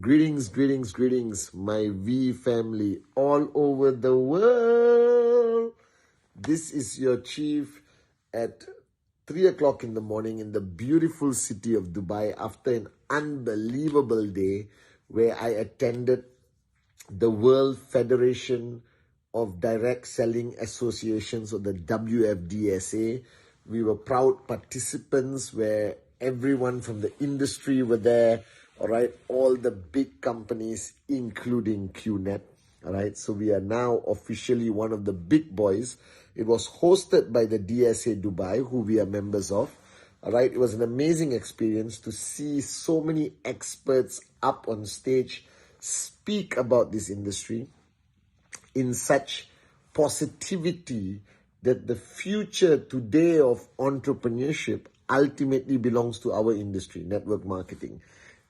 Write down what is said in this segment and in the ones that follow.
Greetings, greetings, greetings, my V family all over the world. This is your chief at 3 o'clock in the morning in the beautiful city of Dubai after an unbelievable day where I attended the World Federation of Direct Selling Associations, or the WFDSA. We were proud participants where everyone from the industry were there, all right, all the big companies, including QNet, all right. So we are now officially one of the big boys. It was hosted by the DSA Dubai, who we are members of, all right. It was an amazing experience to see so many experts up on stage speak about this industry in such positivity that the future today of entrepreneurship ultimately belongs to our industry, network marketing.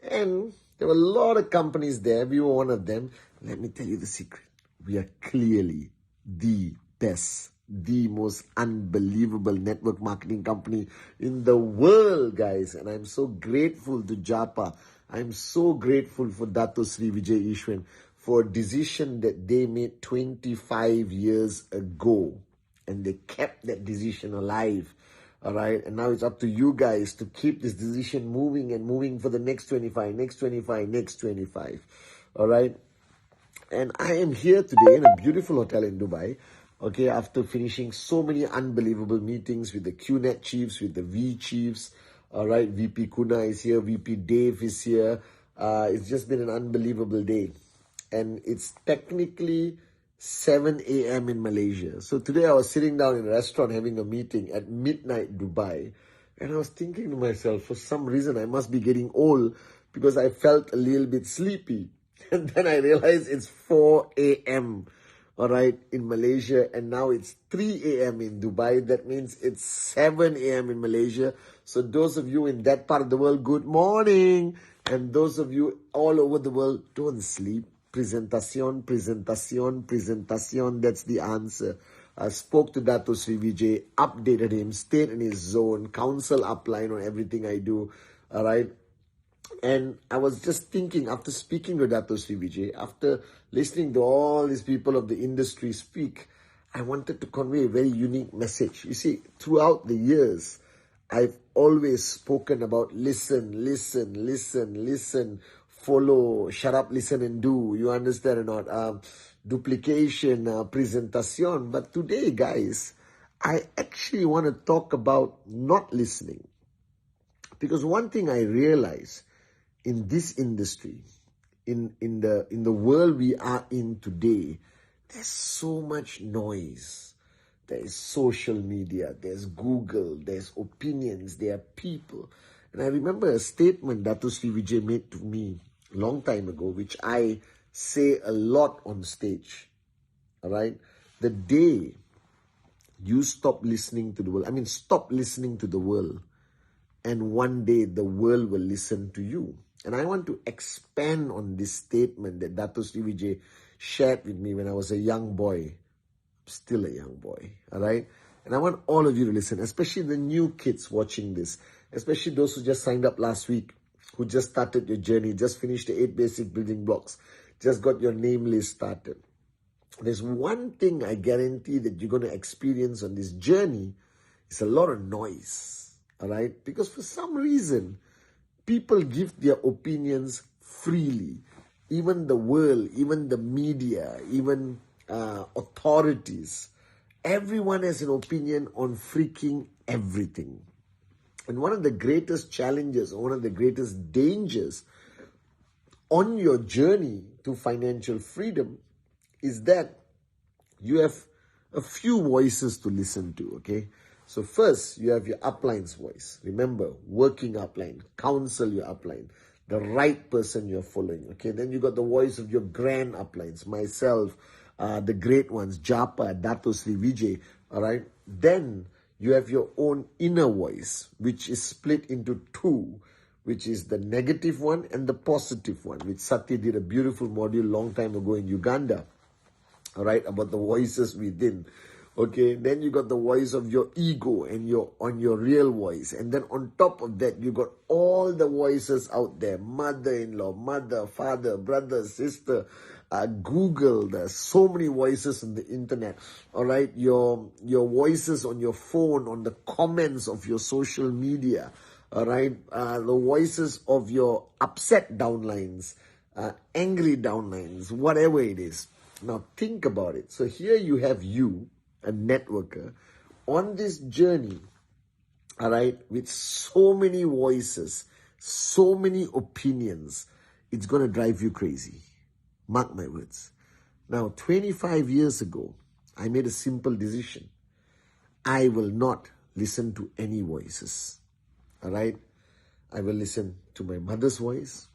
And there were a lot of companies there. We were one of them. Let me tell you the secret. We are clearly the best, the most unbelievable network marketing company in the world, guys. And I'm so grateful to Japa. I'm so grateful for Dato Sri Vijay Ishwan for a decision that they made 25 years ago. And they kept that decision alive. All right. And now it's up to you guys to keep this decision moving and moving for the next 25, next 25, next 25. All right. And I am here today in a beautiful hotel in Dubai. Okay. After finishing so many unbelievable meetings with the QNet chiefs, with the V chiefs. All right. VP Kuna is here. VP Dave is here. It's just been an unbelievable day. And it's technically 7 a.m. in Malaysia. So today I was sitting down in a restaurant having a meeting at midnight Dubai. And I was thinking to myself, for some reason I must be getting old because I felt a little bit sleepy. And then I realized it's 4 a.m. all right, in Malaysia. And now it's 3 a.m. in Dubai. That means it's 7 a.m. in Malaysia. So those of you in that part of the world, good morning. And those of you all over the world, don't sleep. Presentación, presentación, presentación. That's the answer. I spoke to Dato Sri Vijay, updated him, stayed in his zone, counsel upline on everything I do. All right. And I was just thinking, after speaking to Dato Sri Vijay, after listening to all these people of the industry speak, I wanted to convey a very unique message. You see, throughout the years, I've always spoken about listen, listen, listen, listen, follow, shut up, listen and do. You understand or not? Duplication, presentation. But today, guys, I actually want to talk about not listening. Because one thing I realize in this industry, in the world we are in today, there's so much noise. There's social media, there's Google, there's opinions, there are people. And I remember a statement Dato Sri Vijay made to me a long time ago, which I say a lot on stage. All right? The day you stop listening to the world, stop listening to the world, and one day the world will listen to you. And I want to expand on this statement that Dato Sri Vijay shared with me when I was a young boy. Still a young boy, all right? And I want all of you to listen, especially the new kids watching this, especially those who just signed up last week, who just started your journey, just finished the 8 basic building blocks, just got your name list started. There's one thing I guarantee that you're going to experience on this journey is a lot of noise, all right? Because for some reason, people give their opinions freely. Even the world, even the media, even authorities. Everyone has an opinion on freaking everything. And one of the greatest challenges, or one of the greatest dangers on your journey to financial freedom is that you have a few voices to listen to, okay? So first, you have your upline's voice. Remember, working upline, counsel your upline, the right person you're following, okay? Then you got the voice of your grand uplines, myself, the great ones, Japa, Dato Sri Vijay, all right? Then you have your own inner voice, which is split into two, which is the negative one and the positive one, which Satya did a beautiful module long time ago in Uganda, all right, about the voices within. Okay, then you got the voice of your ego and your real voice. And then on top of that, you got all the voices out there. Mother-in-law, mother, father, brother, sister, Google. There's so many voices on the internet. All right, your voices on your phone, on the comments of your social media. All right, the voices of your upset downlines, angry downlines, whatever it is. Now think about it. So here you have you, a networker, on this journey, all right, with so many voices, so many opinions. It's going to drive you crazy. Mark my words. Now, 25 years ago, I made a simple decision. I will not listen to any voices. All right? I will listen to my mother's voice,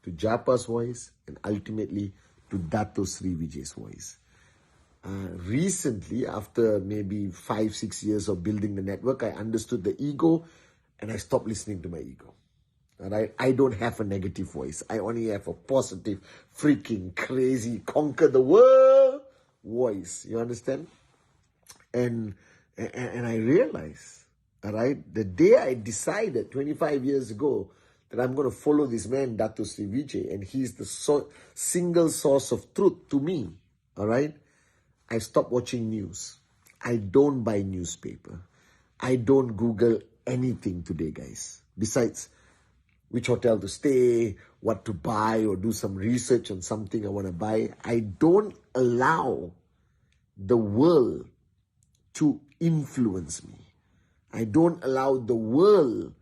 to Japa's voice, and ultimately to Dato Sri Vijay's voice. Recently, after maybe 5-6 years of building the network, I understood the ego and I stopped listening to my ego. All right? I don't have a negative voice. I only have a positive, freaking, crazy, conquer the world voice. You understand? And I realized, all right, the day I decided 25 years ago that I'm going to follow this man, Dato Sri Vijay, and he's the single source of truth to me, all right? I stopped watching news. I don't buy newspaper. I don't Google anything today, guys. Besides, which hotel to stay, what to buy, or do some research on something I want to buy. I don't allow the world to influence me. I don't allow the world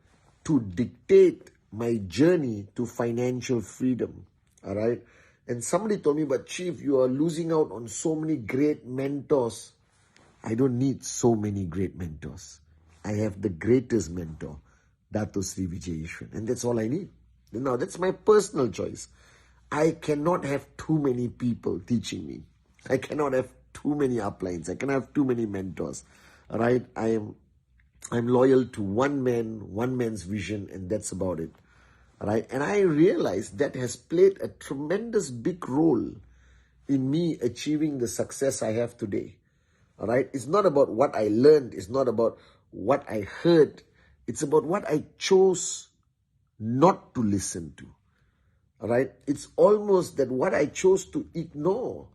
to dictate my journey to financial freedom. All right? And somebody told me, but Chief, you are losing out on so many great mentors. I don't need so many great mentors. I have the greatest mentor, Dato Sri Vijay Ishwan. And that's all I need. Now, that's my personal choice. I cannot have too many people teaching me. I cannot have too many uplines. I cannot have too many mentors. All right? I'm loyal to one man, one man's vision, and that's about it. All right? And I realized that has played a tremendous big role in me achieving the success I have today. All right? It's not about what I learned. It's not about what I heard. It's about what I chose not to listen to. All right? It's almost that what I chose to ignore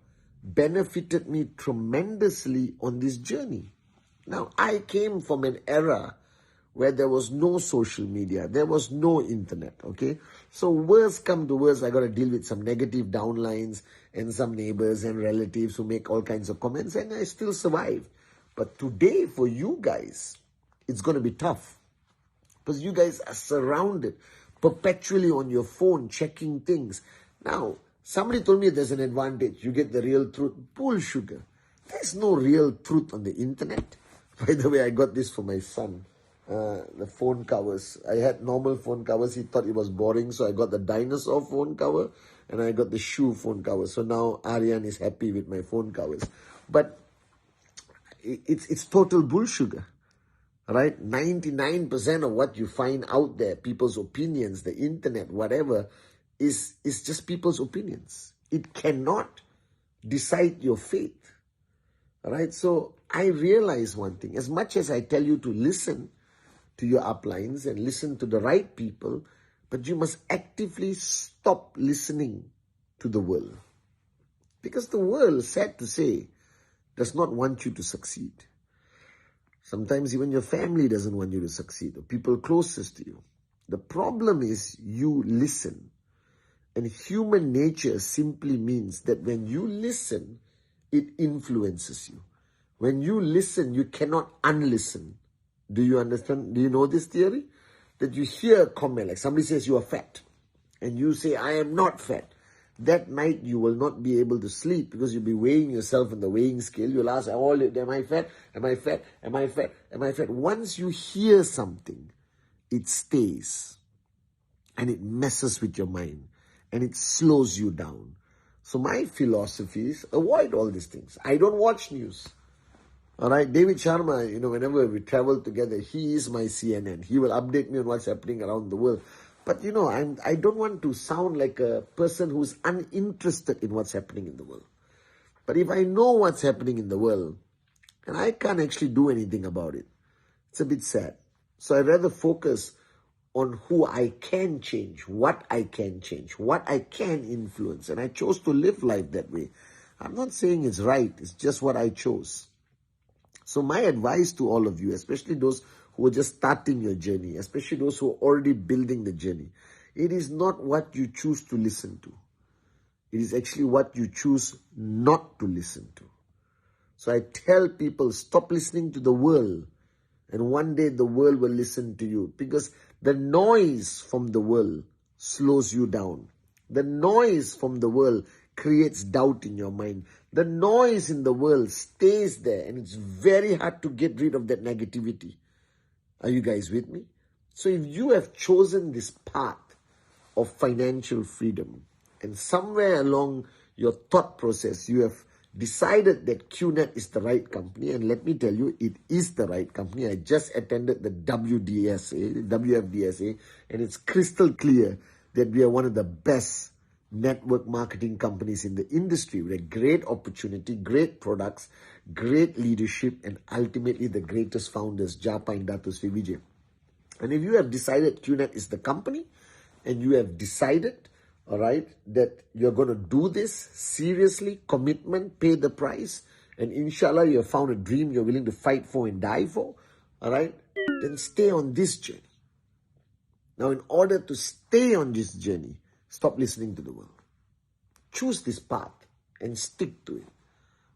benefited me tremendously on this journey. Now, I came from an era where there was no social media, there was no internet, okay? So worst come to worst, I got to deal with some negative downlines and some neighbors and relatives who make all kinds of comments, and I still survive. But today, for you guys, it's going to be tough because you guys are surrounded perpetually on your phone, checking things. Now, somebody told me there's an advantage. You get the real truth. Bull sugar. There's no real truth on the internet. By the way, I got this for my son. The phone covers. I had normal phone covers. He thought it was boring, so I got the dinosaur phone cover and I got the shoe phone cover. So now Aryan is happy with my phone covers. But it's total bull sugar. Right? 99% of what you find out there, people's opinions, the internet, whatever, is just people's opinions. It cannot decide your fate. Right? So I realize one thing. As much as I tell you to listen to your uplines and listen to the right people, but you must actively stop listening to the world. Because the world, sad to say, does not want you to succeed. Sometimes even your family doesn't want you to succeed, or people closest to you. The problem is you listen. And human nature simply means that when you listen, it influences you. When you listen, you cannot unlisten. Do you understand? Do you know this theory? That you hear a comment, like somebody says you are fat, and you say, I am not fat. That night you will not be able to sleep because you'll be weighing yourself on the weighing scale. You'll ask, am I fat? Am I fat? Am I fat? Am I fat? Once you hear something, it stays. And it messes with your mind. And it slows you down. So my philosophy is avoid all these things. I don't watch news. All right, David Sharma, whenever we travel together, he is my CNN. He will update me on what's happening around the world. But, I don't want to sound like a person who's uninterested in what's happening in the world. But if I know what's happening in the world, And I can't actually do anything about it. It's a bit sad. So I'd rather focus on who I can change, what I can change, what I can influence. And I chose to live life that way. I'm not saying it's right. It's just what I chose. So my advice to all of you, especially those who are just starting your journey, especially those who are already building the journey, it is not what you choose to listen to. It is actually what you choose not to listen to. So I tell people, stop listening to the world, and one day the world will listen to you, because the noise from the world slows you down. The noise from the world creates doubt in your mind. The noise in the world stays there, and it's very hard to get rid of that negativity. Are you guys with me? So if you have chosen this path of financial freedom, and somewhere along your thought process, you have decided that QNet is the right company, and let me tell you, it is the right company. I just attended the WFDSA, and it's crystal clear that we are one of the best network marketing companies in the industry, with a great opportunity, great products, great leadership, and ultimately the greatest founders, Japa and Dato Sri Vijay. And if you have decided QNet is the company, and you have decided, all right, that you're going to do this seriously, commitment, pay the price, and inshallah you have found a dream you're willing to fight for and die for, all right, then stay on this journey. Now, in order to stay on this journey, stop listening to the world. Choose this path and stick to it.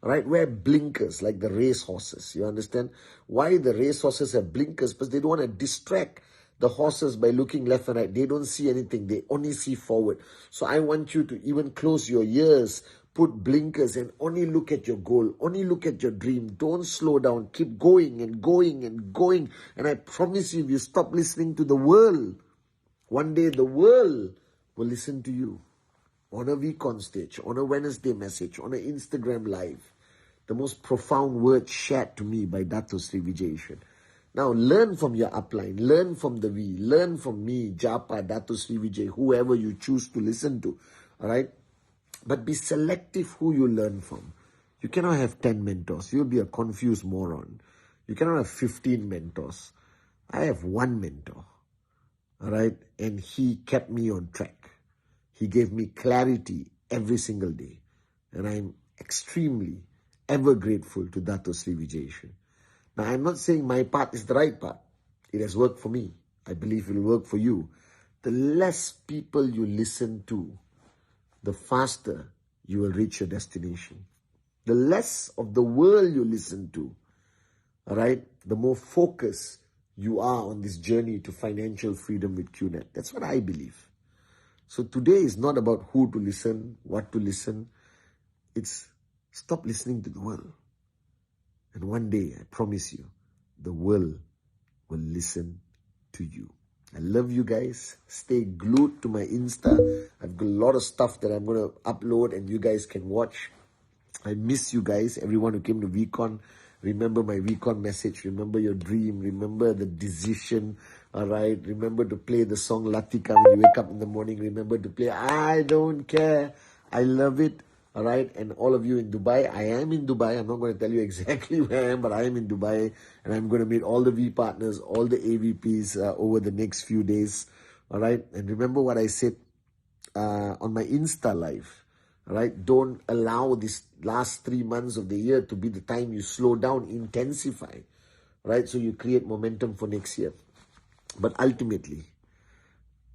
All right, wear blinkers like the race horses. You understand why the race horses have blinkers? Because they don't want to distract the horses by looking left and right. They don't see anything. They only see forward. So I want you to even close your ears, put blinkers, and only look at your goal. Only look at your dream. Don't slow down. Keep going and going and going. And I promise you, if you stop listening to the world, one day the world will listen to you. On a week on stage, on a Wednesday message, on an Instagram live. The most profound words shared to me by Dato Sri Vijay. Now learn from your upline, learn from the V, learn from me, Japa, Dato Sri Vijay, whoever you choose to listen to, all right? But be selective who you learn from. You cannot have 10 mentors. You'll be a confused moron. You cannot have 15 mentors. I have one mentor, all right? And he kept me on track. He gave me clarity every single day. And I'm extremely, ever grateful to Dato Sri Vijay. Now, I'm not saying my path is the right path. It has worked for me. I believe it will work for you. The less people you listen to, the faster you will reach your destination. The less of the world you listen to, all right, the more focused you are on this journey to financial freedom with QNet. That's what I believe. So today is not about who to listen, what to listen. It's stop listening to the world. And one day, I promise you, the world will listen to you. I love you guys. Stay glued to my Insta. I've got a lot of stuff that I'm going to upload and you guys can watch. I miss you guys, everyone who came to VCon. Remember my VCon message. Remember your dream. Remember the decision. All right. Remember to play the song Latika when you wake up in the morning. Remember to play I Don't Care. I love it. All right. And all of you in Dubai. I am in Dubai. I'm not going to tell you exactly where I am, but I am in Dubai. And I'm going to meet all the V partners, all the AVPs over the next few days. All right. And remember what I said on my Insta live. All right, don't allow this last 3 months of the year to be the time you slow down, intensify, right? So you create momentum for next year. But ultimately,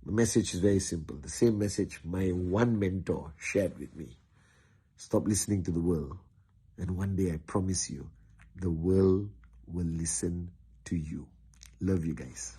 the message is very simple. The same message my one mentor shared with me. Stop listening to the world. And one day, I promise you, the world will listen to you. Love you guys.